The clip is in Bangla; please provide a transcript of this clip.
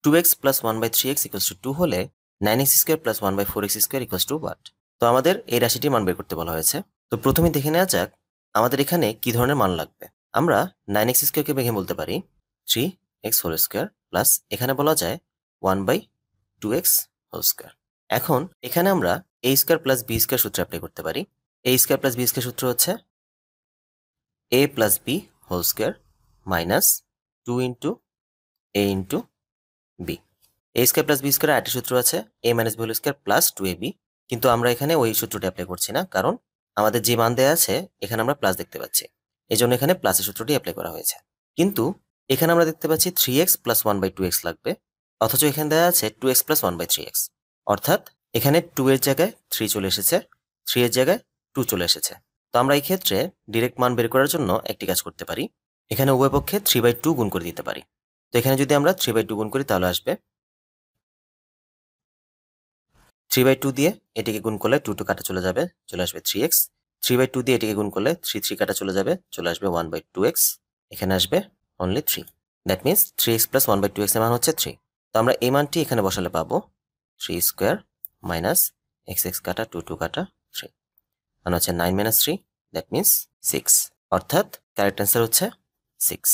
2x plus 1/3x equals to 2 হলে 9x square plus 1/4x square equals to what? তো আমাদের এই রাশিটির মান বের করতে বলা হয়েছে। তো প্রথমে দেখে নেওয়া যাক আমাদের এখানে কি ধরনের মান লাগবে। আমরা 9x স্কোয়ারকে ভেঙে বলতে পারি 3x হোল স্কোয়ার প্লাস এখানে বলা যায় 1/2x হোল স্কোয়ার। এখন এখানে আমরা a square plus b square সূত্র অ্যাপ্লাই করতে পারি। a square plus b square সূত্র হচ্ছে a plus b whole square minus 2 into a into b। a square plus B square আরেকটি সূত্র আছে a মাইনাস B whole square plus 2ab, কিন্তু আমরা এখানে ওই সূত্রটি অ্যাপ্লাই করছি না, কারণ আমাদের যে মান দেওয়া আছে এখানে আমরা প্লাস দেখতে পাচ্ছি, এই জন্য এখানে প্লাসের সূত্রটি অ্যাপ্লাই করা হয়েছে। কিন্তু এখানে আমরা দেখতে পাচ্ছি 3x প্লাস 1/2x লাগবে, অথচ এখানে দেওয়া আছে 2x প্লাস 1/3x, অর্থাৎ এখানে 2 এর জায়গায় 3 চলে এসেছে, 3 এর জায়গায় 2 চলে এসেছে। তো আমরা এই ক্ষেত্রে ডিরেক্ট মান বের করার জন্য একটি কাজ করতে পারি, এখানে উভয় পক্ষে 3/2 গুণ করে দিতে পারি। তো এখানে যদি আমরা 3/2 গুণ করি তাহলে আসবে 3/2 দিয়ে এটিকে গুণ করলে 2 2 কাটা চলে যাবে, চলে আসবে 3x। 3/2 দিয়ে এটিকে গুণ করলে 3 3 কাটা চলে যাবে, চলে আসবে 1/2x, এখানে আসবে only 3। That means 3x plus 1/2x এর মান হচ্ছে 3। তো আমরা এই মানটি এখানে বসালে পাবো 3 স্কোয়ার মাইনাস x কাটা 2 2 কাটা 3, মানে হচ্ছে 9 - 3, দ্যাট মিনস 6, অর্থাৎ কারেক্ট অ্যান্সার হচ্ছে 6।